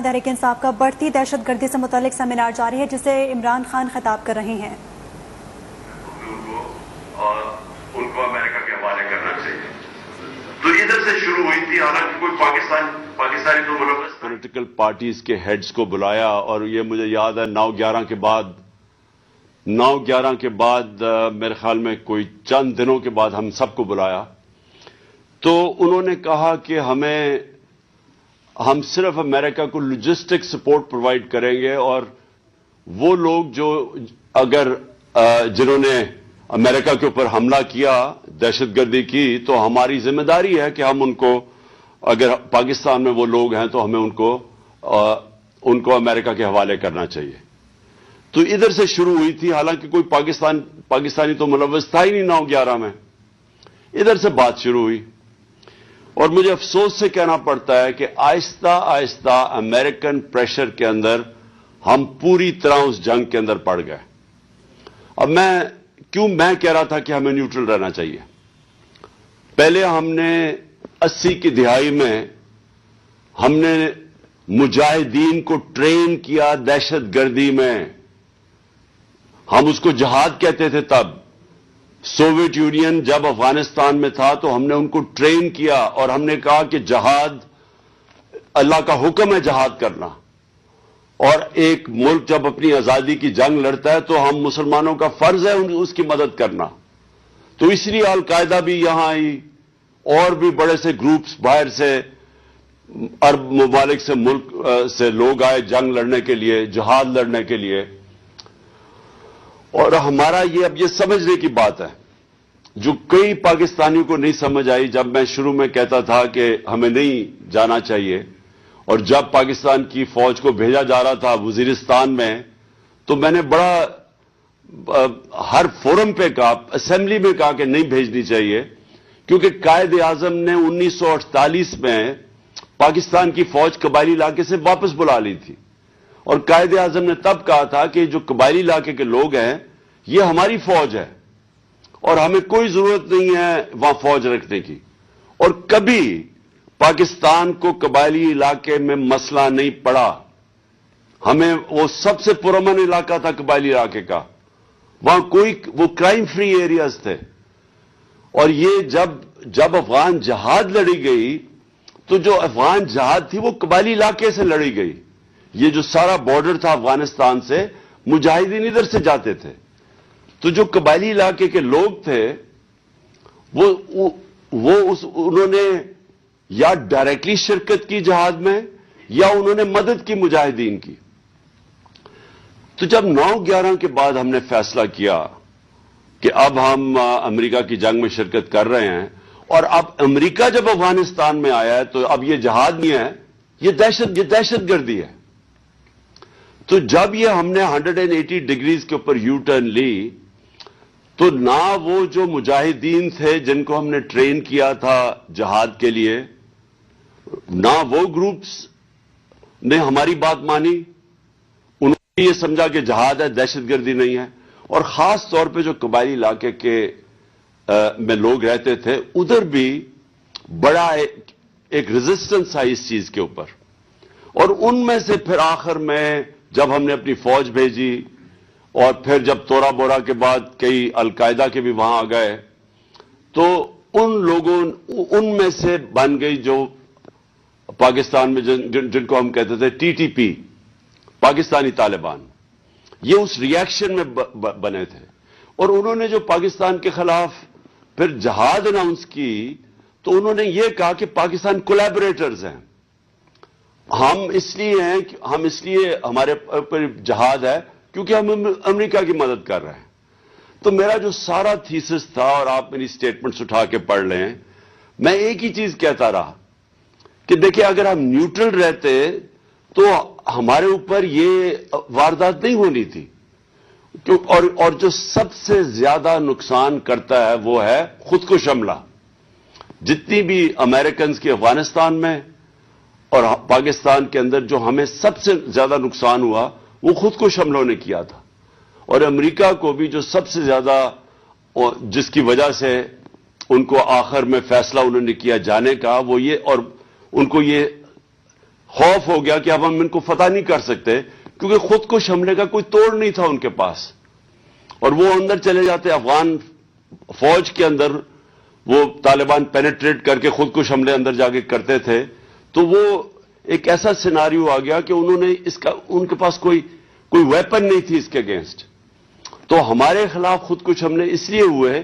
تحریک انصاف کا بڑھتی دہشت گردی سے متعلق سیمینار جاری ہے جسے عمران خان خطاب کر رہے ہیں۔ ان کو امریکہ کے حوالے کرنا چاہیے۔ تو ادھر سے شروع ہوئی تھی، حالانکہ کوئی پاکستانی تو ملوث پولیٹیکل پارٹیز کے ہیڈز کو بلایا، اور یہ مجھے یاد ہے 9/11 کے بعد میرے خیال میں کوئی چند دنوں کے بعد ہم سب کو بلایا، تو انہوں نے کہا کہ ہم صرف امریکہ کو لاجسٹک سپورٹ پرووائڈ کریں گے، اور وہ لوگ جنہوں نے امریکہ کے اوپر حملہ کیا، دہشت گردی کی، تو ہماری ذمہ داری ہے کہ ہم ان کو، اگر پاکستان میں وہ لوگ ہیں تو ہمیں ان کو امریکہ کے حوالے کرنا چاہیے۔ تو ادھر سے شروع ہوئی تھی، حالانکہ کوئی پاکستانی تو ملوث تھا ہی نہیں 9/11 میں۔ ادھر سے بات شروع ہوئی، اور مجھے افسوس سے کہنا پڑتا ہے کہ آہستہ آہستہ امریکن پریشر کے اندر ہم پوری طرح اس جنگ کے اندر پڑ گئے۔ اب میں کہہ رہا تھا کہ ہمیں نیوٹرل رہنا چاہیے۔ پہلے ہم نے 80 کی دہائی میں ہم نے مجاہدین کو ٹرین کیا دہشت گردی میں، ہم اس کو جہاد کہتے تھے تب۔ سوویت یونین جب افغانستان میں تھا تو ہم نے ان کو ٹرین کیا، اور ہم نے کہا کہ جہاد اللہ کا حکم ہے، جہاد کرنا، اور ایک ملک جب اپنی آزادی کی جنگ لڑتا ہے تو ہم مسلمانوں کا فرض ہے اس کی مدد کرنا۔ تو اس لیے القاعدہ بھی یہاں آئی، اور بھی بڑے سے گروپس باہر سے، عرب ممالک سے، ملک سے لوگ آئے جنگ لڑنے کے لیے، جہاد لڑنے کے لیے۔ اور ہمارا اب یہ سمجھنے کی بات ہے جو کئی پاکستانیوں کو نہیں سمجھ آئی، جب میں شروع میں کہتا تھا کہ ہمیں نہیں جانا چاہیے، اور جب پاکستان کی فوج کو بھیجا جا رہا تھا وزیرستان میں، تو میں نے ہر فورم پہ کہا، اسمبلی میں کہا کہ نہیں بھیجنی چاہیے، کیونکہ قائد اعظم نے 1948 میں پاکستان کی فوج قبائلی علاقے سے واپس بلا لی تھی، اور قائد اعظم نے تب کہا تھا کہ جو قبائلی علاقے کے لوگ ہیں یہ ہماری فوج ہے، اور ہمیں کوئی ضرورت نہیں ہے وہاں فوج رکھنے کی۔ اور کبھی پاکستان کو قبائلی علاقے میں مسئلہ نہیں پڑا، ہمیں وہ سب سے پرامن علاقہ تھا قبائلی علاقے کا، وہاں وہ کرائم فری ایریاز تھے۔ اور یہ جب افغان جہاد لڑی گئی، تو جو افغان جہاد تھی وہ قبائلی علاقے سے لڑی گئی۔ یہ جو سارا بارڈر تھا افغانستان سے، مجاہدین ادھر سے جاتے تھے، تو جو قبائلی علاقے کے لوگ تھے انہوں نے یا ڈائریکٹلی شرکت کی جہاد میں، یا انہوں نے مدد کی مجاہدین کی۔ تو جب 9/11 کے بعد ہم نے فیصلہ کیا کہ اب ہم امریکہ کی جنگ میں شرکت کر رہے ہیں، اور اب امریکہ جب افغانستان میں آیا ہے تو اب یہ جہاد نہیں ہے، یہ دہشت گردی ہے۔ تو جب یہ ہم نے 180 ڈگریز کے اوپر یو ٹرن لی، تو نہ وہ جو مجاہدین تھے جن کو ہم نے ٹرین کیا تھا جہاد کے لیے، نہ وہ گروپس نے ہماری بات مانی، انہوں نے یہ سمجھا کہ جہاد ہے، دہشت گردی نہیں ہے۔ اور خاص طور پہ جو قبائلی علاقے میں لوگ رہتے تھے، ادھر بھی بڑا ایک ریزسٹنس آئی اس چیز کے اوپر۔ اور ان میں سے پھر آخر میں جب ہم نے اپنی فوج بھیجی، اور پھر جب تورا بورا کے بعد کئی القاعدہ کے بھی وہاں آ گئے، تو ان میں سے بن گئی جو پاکستان میں جن کو ہم کہتے تھے TTP، پاکستانی طالبان، یہ اس ریاکشن میں بنے تھے۔ اور انہوں نے جو پاکستان کے خلاف پھر جہاد اناؤنس کی، تو انہوں نے یہ کہا کہ پاکستان کولیبریٹرز ہیں، ہم اس لیے ہمارے اوپر جہاد ہے کیونکہ ہم امریکہ کی مدد کر رہے ہیں۔ تو میرا جو سارا تھیسس تھا، اور آپ میری سٹیٹمنٹس اٹھا کے پڑھ لیں، میں ایک ہی چیز کہتا رہا کہ دیکھیں، اگر ہم نیوٹرل رہتے تو ہمارے اوپر یہ واردات نہیں ہونی تھی، اور جو سب سے زیادہ نقصان کرتا ہے وہ ہے خود کش حملہ۔ جتنی بھی امریکنز کی افغانستان میں اور پاکستان کے اندر جو ہمیں سب سے زیادہ نقصان ہوا، وہ خود کش حملوں نے کیا تھا۔ اور امریکہ کو بھی جو سب سے زیادہ، جس کی وجہ سے ان کو آخر میں فیصلہ انہوں نے کیا جانے کا، وہ یہ، اور ان کو یہ خوف ہو گیا کہ اب ہم ان کو فتح نہیں کر سکتے، کیونکہ خودکش حملے کا کوئی توڑ نہیں تھا ان کے پاس، اور وہ اندر چلے جاتے افغان فوج کے اندر، وہ طالبان پینیٹریٹ کر کے خودکش حملے اندر جا کے کرتے تھے، تو وہ ایک ایسا سیناریو آ گیا کہ انہوں نے ان کے پاس کوئی ویپن نہیں تھی اس کے اگینسٹ. تو ہمارے خلاف خودکش حملے اس لیے ہوئے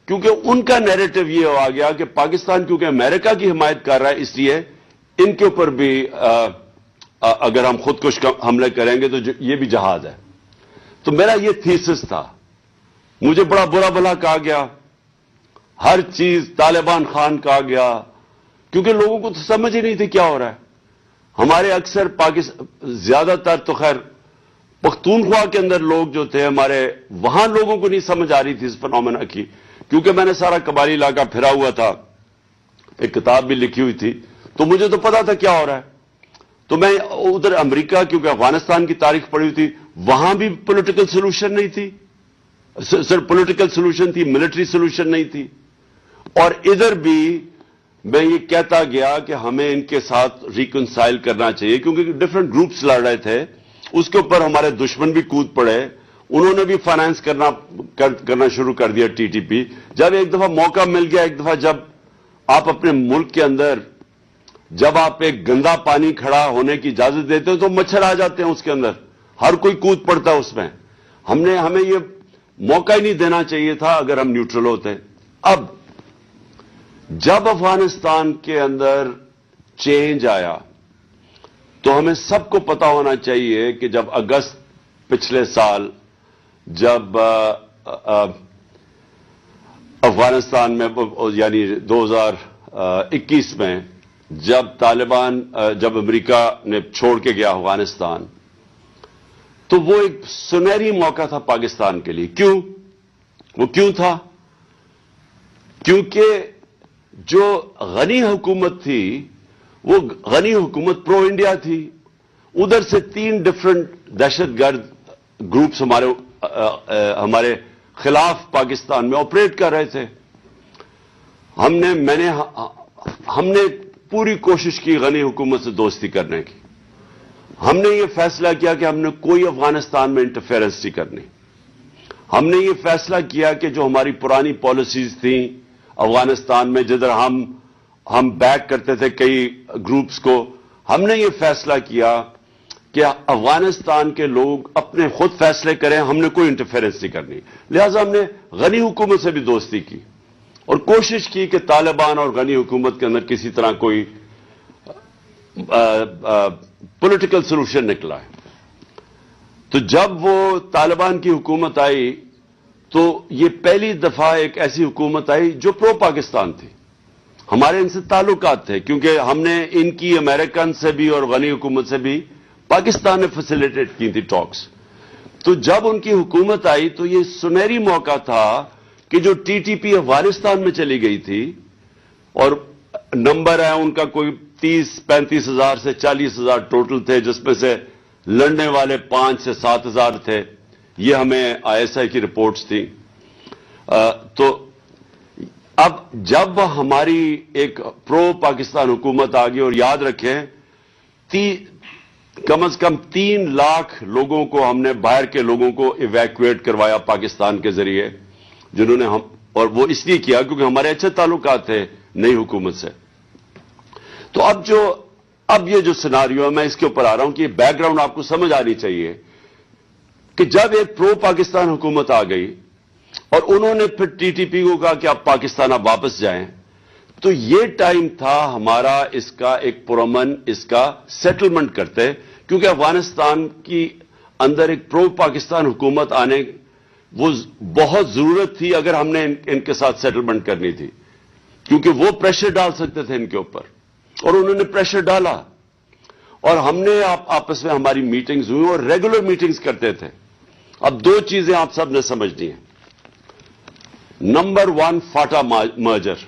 کیونکہ ان کا نیریٹو یہ آ گیا کہ پاکستان کیونکہ امریکہ کی حمایت کر رہا ہے، اس لیے ان کے اوپر بھی اگر ہم خودکش حملے کریں گے تو یہ بھی جہاد ہے. تو میرا یہ تھیسس تھا. مجھے بڑا برا بھلا کہا گیا، ہر چیز طالبان خان کہا گیا، کیونکہ لوگوں کو تو سمجھ ہی نہیں تھی کیا ہو رہا ہے. ہمارے اکثر زیادہ تر تو خیر پختونخوا کے اندر لوگ جو تھے ہمارے، وہاں لوگوں کو نہیں سمجھ آ رہی تھی اس فنومینا کی، کیونکہ میں نے سارا قبائلی علاقہ پھرا ہوا تھا، ایک کتاب بھی لکھی ہوئی تھی، تو مجھے تو پتا تھا کیا ہو رہا ہے. تو میں ادھر امریکہ، کیونکہ افغانستان کی تاریخ پڑھی ہوئی تھی، وہاں بھی پولیٹیکل سولوشن نہیں تھی، صرف پولیٹیکل سولوشن تھی، ملٹری سولوشن نہیں تھی. اور ادھر بھی میں یہ کہتا گیا کہ ہمیں ان کے ساتھ ریکنسائل کرنا چاہیے، کیونکہ ڈفرنٹ گروپس لڑ رہے تھے. اس کے اوپر ہمارے دشمن بھی کود پڑے، انہوں نے بھی فائنانس کرنا شروع کر دیا ٹی ٹی پی. جب ایک دفعہ موقع مل گیا، ایک دفعہ جب آپ اپنے ملک کے اندر جب آپ ایک گندا پانی کھڑا ہونے کی اجازت دیتے ہو تو مچھر آ جاتے ہیں اس کے اندر، ہر کوئی کود پڑتا ہے اس میں. ہمیں یہ موقع ہی نہیں دینا چاہیے تھا اگر ہم نیوٹرل ہوتے. اب جب افغانستان کے اندر چینج آیا تو ہمیں سب کو پتا ہونا چاہیے کہ جب اگست پچھلے سال جب افغانستان میں یعنی 2021 میں جب طالبان جب امریکہ نے چھوڑ کے گیا افغانستان، تو وہ ایک سنہری موقع تھا پاکستان کے لیے. وہ کیوں تھا؟ کیونکہ جو غنی حکومت تھی وہ غنی حکومت پرو انڈیا تھی. ادھر سے 3 ڈفرنٹ دہشت گرد گروپس ہمارے خلاف پاکستان میں آپریٹ کر رہے تھے. ہم نے پوری کوشش کی غنی حکومت سے دوستی کرنے کی. ہم نے یہ فیصلہ کیا کہ ہم نے کوئی افغانستان میں انٹرفیئرنس نہیں کرنی. ہم نے یہ فیصلہ کیا کہ جو ہماری پرانی پالیسیز تھیں افغانستان میں، جدھر ہم بیک کرتے تھے کئی گروپس کو، ہم نے یہ فیصلہ کیا کہ افغانستان کے لوگ اپنے خود فیصلے کریں، ہم نے کوئی انٹرفیئرنس نہیں کرنی. لہذا ہم نے غنی حکومت سے بھی دوستی کی اور کوشش کی کہ طالبان اور غنی حکومت کے اندر کسی طرح کوئی پولیٹیکل سولوشن نکلا ہے. تو جب وہ طالبان کی حکومت آئی تو یہ پہلی دفعہ ایک ایسی حکومت آئی جو پرو پاکستان تھی. ہمارے ان سے تعلقات تھے کیونکہ ہم نے ان کی امریکن سے بھی اور غنی حکومت سے بھی پاکستان نے فیسیلیٹیٹ کی تھی ٹاکس. تو جب ان کی حکومت آئی تو یہ سنہری موقع تھا کہ جو ٹی ٹی پی افغانستان میں چلی گئی تھی، اور نمبر ہے ان کا کوئی 30-35 ہزار سے 40 ہزار ٹوٹل تھے، جس میں سے لڑنے والے 5 سے 7 ہزار تھے. یہ ہمیں آئی ایس آئی کی رپورٹس تھیں. تو اب جب ہماری ایک پرو پاکستان حکومت آ گئی، اور یاد رکھیں کم از کم 3 لاکھ لوگوں کو ہم نے باہر کے لوگوں کو ایویکویٹ کروایا پاکستان کے ذریعے، جنہوں نے اور وہ اس لیے کیا کیونکہ ہمارے اچھے تعلقات تھے نئی حکومت سے. تو اب یہ جو سیناریو ہے، میں اس کے اوپر آ رہا ہوں کہ یہ بیک گراؤنڈ آپ کو سمجھ آنی چاہیے کہ جب ایک پرو پاکستان حکومت آ گئی اور انہوں نے پھر ٹی ٹی پی کو کہا کہ آپ پاکستان اب واپس جائیں، تو یہ ٹائم تھا ہمارا اس کا ایک پرامن اس کا سیٹلمنٹ کرتے، کیونکہ افغانستان کی اندر ایک پرو پاکستان حکومت آنے وہ بہت ضرورت تھی اگر ہم نے ان کے ساتھ سیٹلمنٹ کرنی تھی، کیونکہ وہ پریشر ڈال سکتے تھے ان کے اوپر، اور انہوں نے پریشر ڈالا. اور ہم نے آپس میں ہماری میٹنگز ہوئی اور ریگولر میٹنگز کرتے تھے. اب 2 چیزیں آپ سب نے سمجھنی ہیں. نمبر 1 فاٹا مرجر،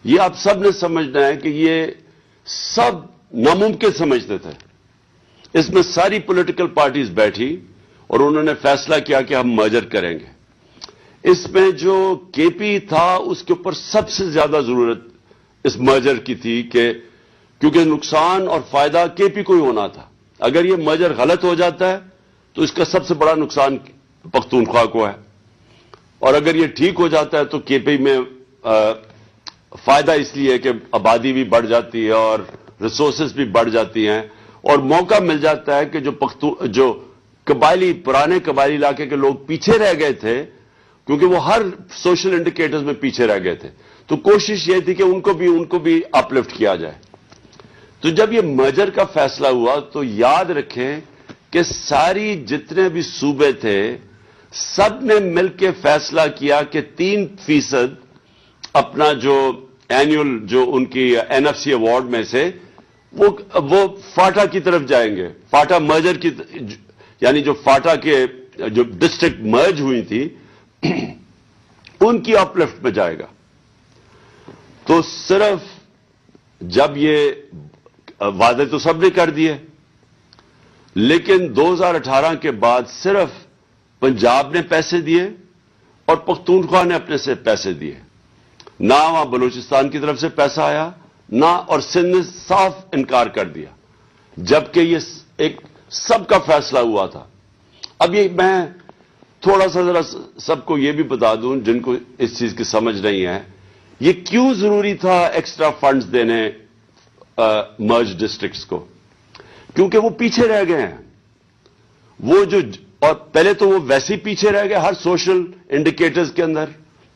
یہ آپ سب نے سمجھنا ہے کہ یہ سب ناممکن سمجھتے تھے. اس میں ساری پولیٹیکل پارٹیز بیٹھی اور انہوں نے فیصلہ کیا کہ ہم مرجر کریں گے. اس میں جو کے پی تھا اس کے اوپر سب سے زیادہ ضرورت اس مرجر کی تھی کہ کیونکہ نقصان اور فائدہ کے پی کو ہی ہونا تھا. اگر یہ مرجر غلط ہو جاتا ہے تو اس کا سب سے بڑا نقصان پختونخوا کو ہے, اور اگر یہ ٹھیک ہو جاتا ہے تو کے پی میں فائدہ اس لیے کہ آبادی بھی بڑھ جاتی ہے اور ریسورسز بھی بڑھ جاتی ہیں, اور موقع مل جاتا ہے کہ جو قبائلی پرانے قبائلی علاقے کے لوگ پیچھے رہ گئے تھے, کیونکہ وہ ہر سوشل انڈیکیٹرز میں پیچھے رہ گئے تھے, تو کوشش یہ تھی کہ ان کو بھی اپ لفٹ کیا جائے. تو جب یہ مرجر کا فیصلہ ہوا تو یاد رکھیں کہ ساری جتنے بھی صوبے تھے سب نے مل کے فیصلہ کیا کہ 3% اپنا جو اینیول جو ان کی این ایف سی ایوارڈ میں سے وہ فاٹا کی طرف جائیں گے. فاٹا مرجر کی, یعنی جو فاٹا کے جو ڈسٹرکٹ مرج ہوئی تھی ان کی اپ لفٹ میں جائے گا. تو صرف جب یہ وعدے تو سب نے کر دیے, لیکن 2018 کے بعد صرف پنجاب نے پیسے دیے اور پختونخوا نے اپنے سے پیسے دیے. نہ وہاں بلوچستان کی طرف سے پیسہ آیا نہ, اور سندھ نے صاف انکار کر دیا, جبکہ یہ ایک سب کا فیصلہ ہوا تھا. اب یہ میں تھوڑا سا ذرا سب کو یہ بھی بتا دوں جن کو اس چیز کی سمجھ نہیں ہے, یہ کیوں ضروری تھا ایکسٹرا فنڈز دینے مرج ڈسٹرکٹس کو. کیونکہ وہ پیچھے رہ گئے ہیں, وہ جو, اور پہلے تو وہ ویسے ہی پیچھے رہ گئے ہر سوشل انڈیکیٹرز کے اندر,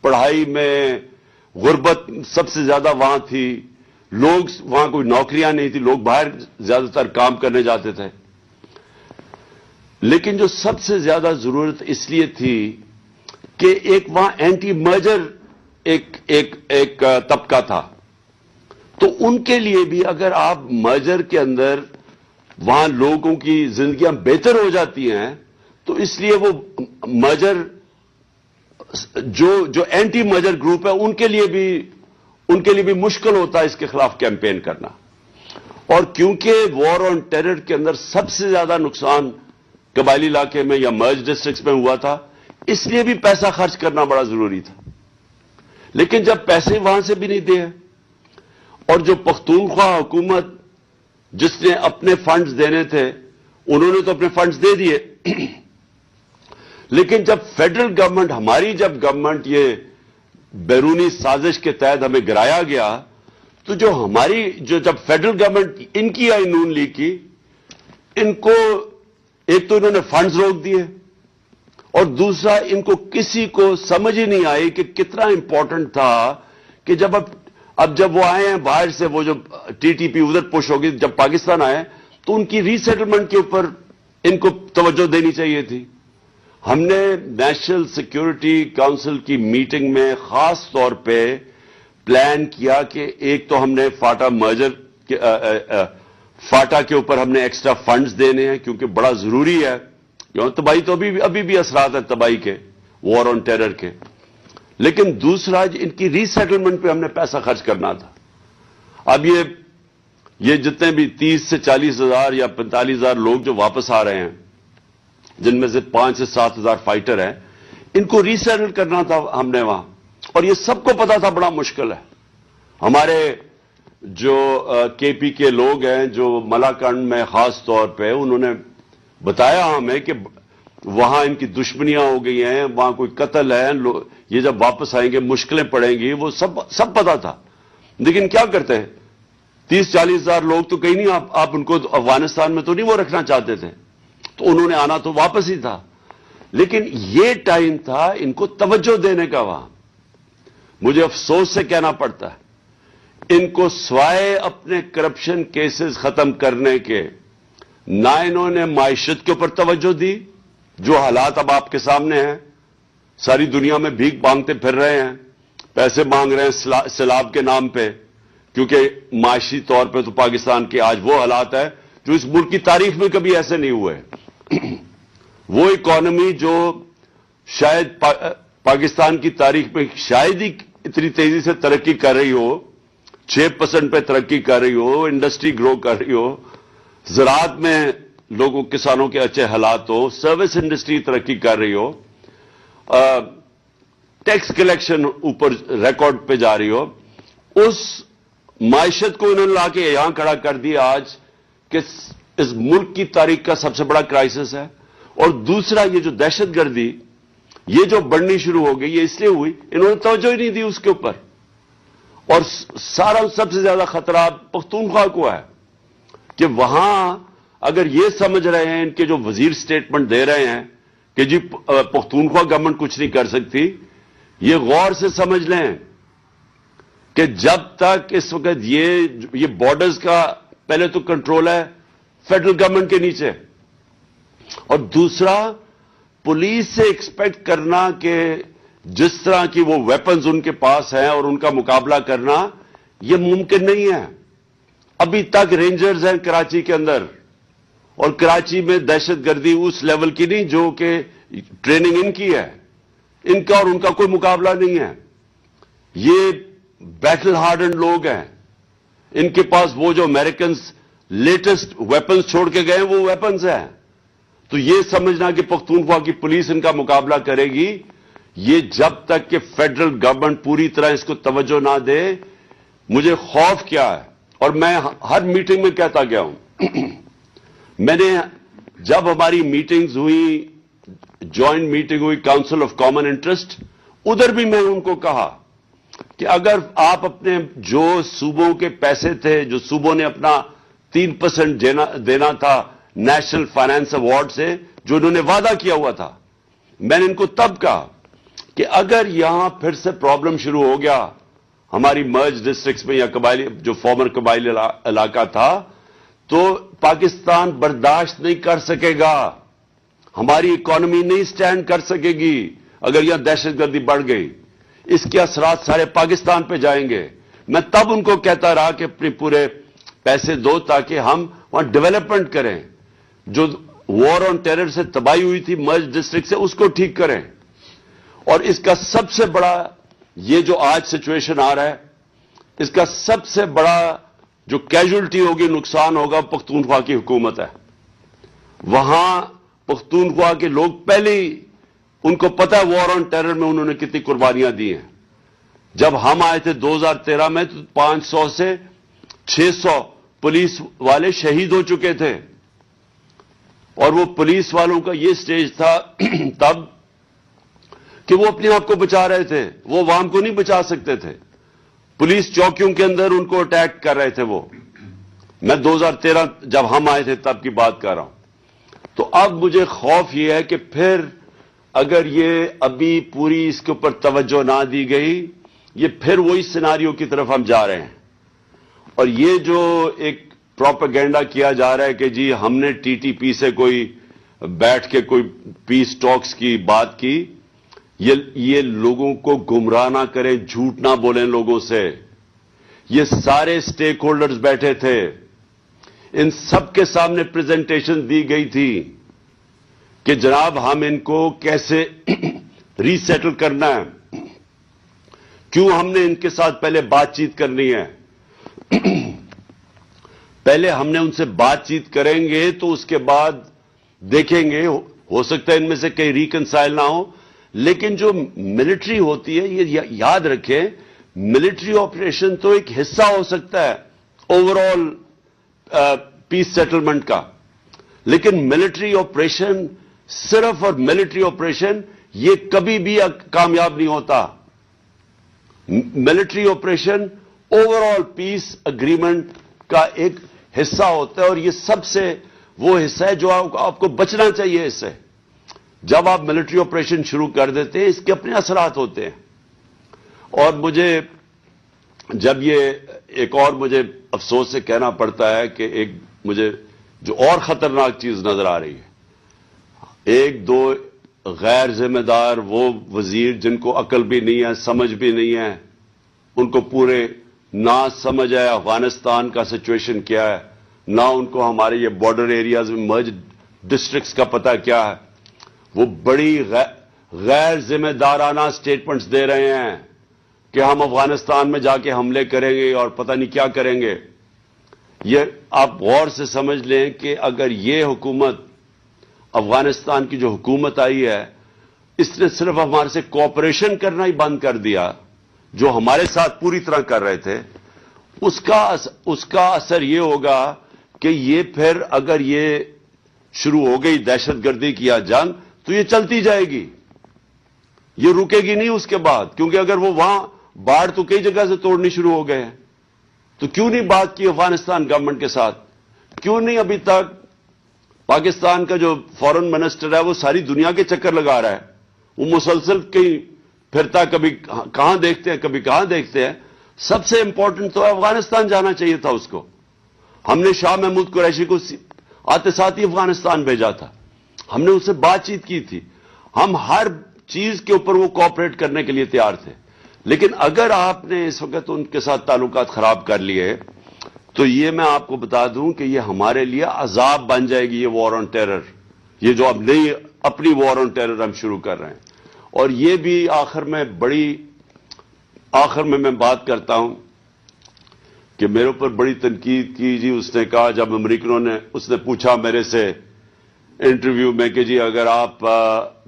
پڑھائی میں غربت سب سے زیادہ وہاں تھی, لوگ وہاں کوئی نوکریاں نہیں تھی, لوگ باہر زیادہ تر کام کرنے جاتے تھے. لیکن جو سب سے زیادہ ضرورت اس لیے تھی کہ ایک وہاں اینٹی مرجر ایک طبقہ تھا, تو ان کے لیے بھی اگر آپ مرجر کے اندر وہاں لوگوں کی زندگیاں بہتر ہو جاتی ہیں تو اس لیے وہ مرجر جو اینٹی مرجر گروپ ہے ان کے لیے بھی مشکل ہوتا ہے اس کے خلاف کیمپین کرنا. اور کیونکہ وار آن ٹیرر کے اندر سب سے زیادہ نقصان قبائلی علاقے میں یا مرج ڈسٹرکٹس میں ہوا تھا, اس لیے بھی پیسہ خرچ کرنا بڑا ضروری تھا. لیکن جب پیسے وہاں سے بھی نہیں دیے, اور جو پختونخوا حکومت جس نے اپنے فنڈز دینے تھے انہوں نے تو اپنے فنڈز دے دیے, لیکن جب فیڈرل گورنمنٹ, ہماری جب گورنمنٹ یہ بیرونی سازش کے تحت ہمیں گرایا گیا, تو جب فیڈرل گورنمنٹ ان کی آئی نون لیگ کی, ان کو ایک تو انہوں نے فنڈز روک دیے, اور دوسرا ان کو کسی کو سمجھ ہی نہیں آئی کہ کتنا امپورٹنٹ تھا کہ جب وہ آئے ہیں باہر سے, وہ جو ٹی ٹی پی ادھر پش ہوگی, جب پاکستان آئے تو ان کی ری سیٹلمنٹ کے اوپر ان کو توجہ دینی چاہیے تھی. ہم نے نیشنل سیکیورٹی کونسل کی میٹنگ میں خاص طور پہ پلان کیا کہ ایک تو ہم نے فاٹا کے اوپر ہم نے ایکسٹرا فنڈز دینے ہیں کیونکہ بڑا ضروری ہے, تباہی تو ابھی بھی اثرات ہیں تباہی کے, وار آن ٹیرر کے. لیکن دوسرا ان کی ری سیٹلمنٹ پہ ہم نے پیسہ خرچ کرنا تھا. اب یہ جتنے بھی 30 سے 40 ہزار یا 45 ہزار لوگ جو واپس آ رہے ہیں, جن میں سے 5 سے 7 ہزار فائٹر ہیں, ان کو ری سیٹل کرنا تھا ہم نے وہاں, اور یہ سب کو پتا تھا بڑا مشکل ہے. ہمارے جو کے پی کے لوگ ہیں جو ملاکنڈ میں خاص طور پہ, انہوں نے بتایا ہمیں کہ وہاں ان کی دشمنیاں ہو گئی ہیں, وہاں کوئی قتل ہے, یہ جب واپس آئیں گے مشکلیں پڑیں گی, وہ سب پتا تھا. لیکن کیا کرتے ہیں, 30-40 ہزار لوگ تو کہیں نہیں, آپ ان کو افغانستان میں تو نہیں وہ رکھنا چاہتے تھے, تو انہوں نے آنا تو واپس ہی تھا. لیکن یہ ٹائم تھا ان کو توجہ دینے کا. وہاں مجھے افسوس سے کہنا پڑتا ہے, ان کو سوائے اپنے کرپشن کیسز ختم کرنے کے نہ انہوں نے معیشت کے اوپر توجہ دی. جو حالات اب آپ کے سامنے ہیں, ساری دنیا میں بھیک مانگتے پھر رہے ہیں, پیسے مانگ رہے ہیں سیلاب کے نام پہ, کیونکہ معاشی طور پہ تو پاکستان کے آج وہ حالات ہے جو اس ملک کی تاریخ میں کبھی ایسے نہیں ہوئے. وہ اکانومی جو شاید پاکستان کی تاریخ میں شاید ہی اتنی تیزی سے ترقی کر رہی ہو, 6% پہ ترقی کر رہی ہو, انڈسٹری گرو کر رہی ہو, زراعت میں لوگوں کسانوں کے اچھے حالات ہو, سروس انڈسٹری ترقی کر رہی ہو, ٹیکس کلیکشن اوپر ریکارڈ پہ جا رہی ہو, اس معیشت کو انہوں نے لا کے یہاں کھڑا کر دیا آج کہ اس ملک کی تاریخ کا سب سے بڑا کرائسس ہے. اور دوسرا یہ جو دہشت گردی یہ جو بڑھنی شروع ہو گئی یہ اس لیے ہوئی انہوں نے توجہ ہی نہیں دی اس کے اوپر. اور سارا سب سے زیادہ خطرہ پختونخوا کو ہے کہ وہاں اگر یہ سمجھ رہے ہیں ان کے جو وزیر سٹیٹمنٹ دے رہے ہیں کہ جی پختونخوا گورنمنٹ کچھ نہیں کر سکتی, یہ غور سے سمجھ لیں کہ جب تک اس وقت یہ بارڈرز کا پہلے تو کنٹرول ہے فیڈرل گورنمنٹ کے نیچے, اور دوسرا پولیس سے ایکسپیکٹ کرنا کہ جس طرح کی وہ ویپنز ان کے پاس ہیں اور ان کا مقابلہ کرنا یہ ممکن نہیں ہے. ابھی تک رینجرز ہیں کراچی کے اندر, اور کراچی میں دہشت گردی اس لیول کی نہیں جو کہ ٹریننگ ان کی ہے, ان کا اور ان کا کوئی مقابلہ نہیں ہے. یہ بیٹل ہارڈنڈ لوگ ہیں, ان کے پاس وہ جو امریکنز لیٹسٹ ویپنز چھوڑ کے گئے وہ ویپنز ہیں. تو یہ سمجھنا کہ پختونخوا کی پولیس ان کا مقابلہ کرے گی, یہ جب تک کہ فیڈرل گورنمنٹ پوری طرح اس کو توجہ نہ دے, مجھے خوف کیا ہے. اور میں ہر میٹنگ میں کہتا گیا ہوں میں نے جب ہماری میٹنگز ہوئی, جوائنٹ میٹنگ ہوئی کاؤنسل آف کامن انٹرسٹ, ادھر بھی میں ان کو کہا کہ اگر آپ اپنے جو صوبوں کے پیسے تھے, جو صوبوں نے اپنا 3% دینا تھا نیشنل فائنانس ایوارڈ سے, جو انہوں نے وعدہ کیا ہوا تھا, میں نے ان کو تب کہا کہ اگر یہاں پھر سے پرابلم شروع ہو گیا ہماری مرج ڈسٹرکٹس میں یا قبائلی جو فارمر قبائلی علاقہ تھا, تو پاکستان برداشت نہیں کر سکے گا, ہماری اکانومی نہیں سٹینڈ کر سکے گی اگر یہاں دہشت گردی بڑھ گئی. اس کے اثرات سارے پاکستان پہ جائیں گے. میں تب ان کو کہتا رہا کہ اپنے پورے پیسے دو تاکہ ہم وہاں ڈیولپمنٹ کریں, جو وار آن ٹیرر سے تباہی ہوئی تھی مرج ڈسٹرکٹ سے اس کو ٹھیک کریں. اور اس کا سب سے بڑا یہ جو آج سچویشن آ رہا ہے, اس کا سب سے بڑا جو کیجولٹی ہوگی, نقصان ہوگا, پختونخوا کی حکومت ہے. وہاں پختونخوا کے لوگ پہلے ہی ان کو پتا ہے وار آن ٹیرر میں انہوں نے کتنی قربانیاں دی ہیں. جب ہم آئے تھے 2013 میں تو 500 سے 600 پولیس والے شہید ہو چکے تھے, اور وہ پولیس والوں کا یہ سٹیج تھا تب کہ وہ اپنے آپ کو بچا رہے تھے, وہ عوام کو نہیں بچا سکتے تھے. پولیس چوکیوں کے اندر ان کو اٹیک کر رہے تھے. وہ میں 2013 جب ہم آئے تھے تب کی بات کر رہا ہوں. تو اب مجھے خوف یہ ہے کہ پھر اگر یہ ابھی پوری اس کے اوپر توجہ نہ دی گئی, یہ پھر وہی سیناریو کی طرف ہم جا رہے ہیں. اور یہ جو ایک پروپیگنڈا کیا جا رہا ہے کہ جی ہم نے ٹی ٹی پی سے کوئی بیٹھ کے کوئی پیس ٹاکس کی بات کی, یہ لوگوں کو گمراہ نہ کریں, جھوٹ نہ بولیں لوگوں سے. یہ سارے سٹیک ہولڈرز بیٹھے تھے, ان سب کے سامنے پریزنٹیشن دی گئی تھی کہ جناب ہم ان کو کیسے ری سیٹل کرنا ہے, کیوں ہم نے ان کے ساتھ پہلے بات چیت کرنی ہے. پہلے ہم نے ان سے بات چیت کریں گے تو اس کے بعد دیکھیں گے, ہو سکتا ہے ان میں سے کہیں ریکنسائل نہ ہو, لیکن جو ملٹری ہوتی ہے یہ یاد رکھیں, ملٹری آپریشن تو ایک حصہ ہو سکتا ہے اوور آل پیس سیٹلمنٹ کا, لیکن ملٹری آپریشن صرف اور ملٹری آپریشن یہ کبھی بھی کامیاب نہیں ہوتا. ملٹری آپریشن اوور آل پیس اگریمنٹ کا ایک حصہ ہوتا ہے, اور یہ سب سے وہ حصہ ہے جو آپ کو بچنا چاہیے اس سے. جب آپ ملٹری آپریشن شروع کر دیتے ہیں اس کے اپنے اثرات ہوتے ہیں. اور مجھے جب یہ ایک اور مجھے افسوس سے کہنا پڑتا ہے کہ ایک مجھے جو اور خطرناک چیز نظر آ رہی ہے, ایک دو غیر ذمہ دار وہ وزیر جن کو عقل بھی نہیں ہے, سمجھ بھی نہیں ہے, ان کو پورے نہ سمجھ ہے افغانستان کا سچویشن کیا ہے, نہ ان کو ہمارے یہ بارڈر ایریاز میں مرج ڈسٹرکٹس کا پتہ کیا ہے, وہ بڑی غیر ذمہ دارانہ سٹیٹمنٹس دے رہے ہیں کہ ہم افغانستان میں جا کے حملے کریں گے اور پتہ نہیں کیا کریں گے. یہ آپ غور سے سمجھ لیں کہ اگر یہ حکومت, افغانستان کی جو حکومت آئی ہے, اس نے صرف ہمارے سے کوآپریشن کرنا ہی بند کر دیا, جو ہمارے ساتھ پوری طرح کر رہے تھے, اس کا اثر یہ ہوگا کہ یہ پھر اگر یہ شروع ہو گئی دہشت گردی کی یا جنگ تو یہ چلتی جائے گی, یہ رکے گی نہیں اس کے بعد, کیونکہ اگر وہ وہاں باڑ تو کئی جگہ سے توڑنی شروع ہو گئے ہیں. تو کیوں نہیں بات کی افغانستان گورنمنٹ کے ساتھ؟ کیوں نہیں ابھی تک پاکستان کا جو فورن منسٹر ہے وہ ساری دنیا کے چکر لگا رہا ہے, وہ مسلسل کہیں پھرتا, کبھی کہاں دیکھتے ہیں کبھی کہاں دیکھتے ہیں. سب سے امپورٹنٹ تو افغانستان جانا چاہیے تھا اس کو. ہم نے شاہ محمود قریشی کو آتے ساتھ ہی افغانستان بھیجا تھا, ہم نے اس سے بات چیت کی تھی, ہم ہر چیز کے اوپر وہ کوآپریٹ کرنے کے لیے تیار تھے. لیکن اگر آپ نے اس وقت ان کے ساتھ تعلقات خراب کر لیے تو یہ میں آپ کو بتا دوں کہ یہ ہمارے لیے عذاب بن جائے گی, یہ وار آن ٹیرر, یہ جو اب نئی اپنی وار آن ٹیرر ہم شروع کر رہے ہیں. اور یہ بھی آخر میں بات کرتا ہوں کہ میرے اوپر بڑی تنقید کی جی. اس نے کہا جب امریکنوں نے, اس نے پوچھا میرے سے انٹرویو میں کہ جی اگر آپ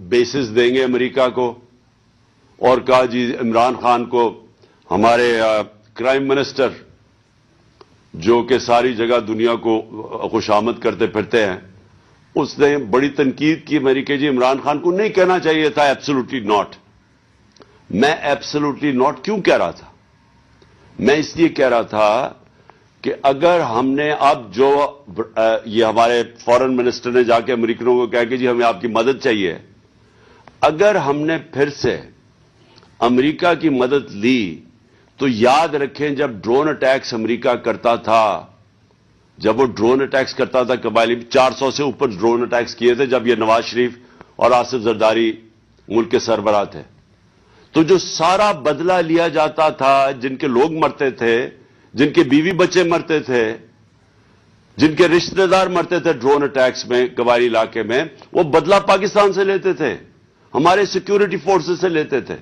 بیسز دیں گے امریکہ کو, اور کہا جی عمران خان کو ہمارے کرائم منسٹر جو کہ ساری جگہ دنیا کو خوشامد کرتے پھرتے ہیں, اس نے بڑی تنقید کی میری کہ جی عمران خان کو نہیں کہنا چاہیے تھا ایبسولوٹلی ناٹ. میں ایبسولوٹلی ناٹ کیوں کہہ رہا تھا؟ میں اس لیے کہہ رہا تھا کہ اگر ہم نے اب جو یہ ہمارے فورن منسٹر نے جا کے امریکنوں کو کہا کہ جی ہمیں آپ کی مدد چاہیے, اگر ہم نے پھر سے امریکہ کی مدد لی تو یاد رکھیں جب ڈرون اٹیکس امریکہ کرتا تھا, جب وہ ڈرون اٹیکس کرتا تھا قبائلی 400 سے اوپر ڈرون اٹیکس کیے تھے جب یہ نواز شریف اور آصف زرداری ملک کے سربراہ تھے, تو جو سارا بدلہ لیا جاتا تھا, جن کے لوگ مرتے تھے, جن کے بیوی بچے مرتے تھے, جن کے رشتہ دار مرتے تھے ڈرون اٹیکس میں قبائلی علاقے میں, وہ بدلہ پاکستان سے لیتے تھے, ہمارے سیکیورٹی فورسز سے لیتے تھے.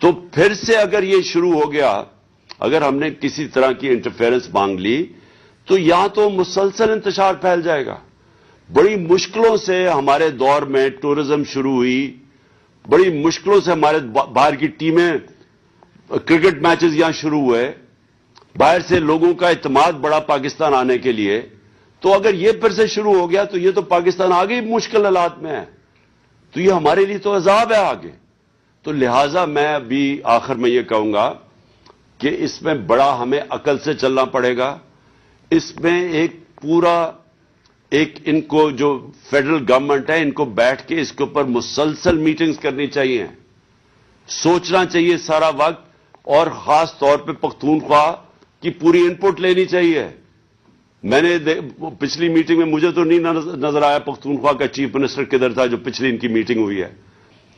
تو پھر سے اگر یہ شروع ہو گیا, اگر ہم نے کسی طرح کی انٹرفیئرنس مانگ لی تو یہاں تو مسلسل انتشار پھیل جائے گا. بڑی مشکلوں سے ہمارے دور میں ٹورزم شروع ہوئی, بڑی مشکلوں سے ہمارے باہر کی ٹیمیں, کرکٹ میچز یہاں شروع ہوئے, باہر سے لوگوں کا اعتماد بڑا پاکستان آنے کے لیے. تو اگر یہ پھر سے شروع ہو گیا تو یہ تو پاکستان آگے ہی مشکل حالات میں ہے, تو یہ ہمارے لیے تو عذاب ہے آگے. تو لہذا میں ابھی آخر میں یہ کہوں گا کہ اس میں بڑا ہمیں عقل سے چلنا پڑے گا. اس میں ان کو جو فیڈرل گورنمنٹ ہے ان کو بیٹھ کے اس کے اوپر مسلسل میٹنگز کرنی چاہیے, سوچنا چاہیے سارا وقت, اور خاص طور پہ پختونخوا کی پوری ان پٹ لینی چاہیے. میں نے پچھلی میٹنگ میں مجھے تو نہیں نظر آیا پختونخوا کا چیف منسٹر کدھر تھا جو پچھلی ان کی میٹنگ ہوئی ہے.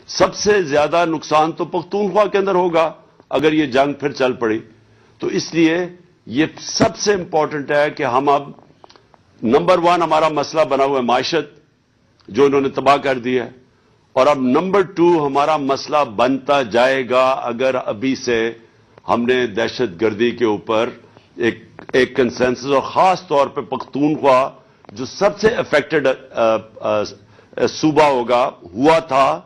سب سے زیادہ نقصان تو پختونخوا کے اندر ہوگا اگر یہ جنگ پھر چل پڑی. تو اس لیے یہ سب سے امپورٹنٹ ہے کہ ہم اب نمبر 1 ہمارا مسئلہ بنا ہوا ہے معیشت جو انہوں نے تباہ کر دی ہے, اور اب نمبر 2 ہمارا مسئلہ بنتا جائے گا اگر ابھی سے ہم نے دہشت گردی کے اوپر ایک کنسنسس, اور خاص طور پہ پختونخوا جو سب سے افیکٹڈ صوبہ ہوا تھا,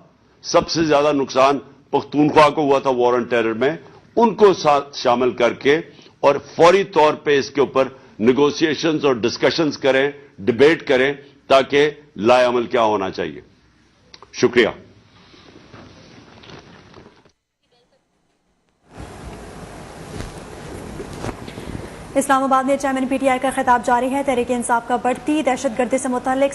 سب سے زیادہ نقصان پختونخوا کو ہوا تھا وار آن ٹیرر میں, ان کو شامل کر کے اور فوری طور پہ اس کے اوپر نیگوسیشنز اور ڈسکشنز کریں, ڈبیٹ کریں تاکہ لائے عمل کیا ہونا چاہیے. شکریہ. اسلام آباد میں چیئرمین پی ٹی آئی کا خطاب جاری ہے. تحریک انصاف کا بڑھتی دہشت گردی سے متعلق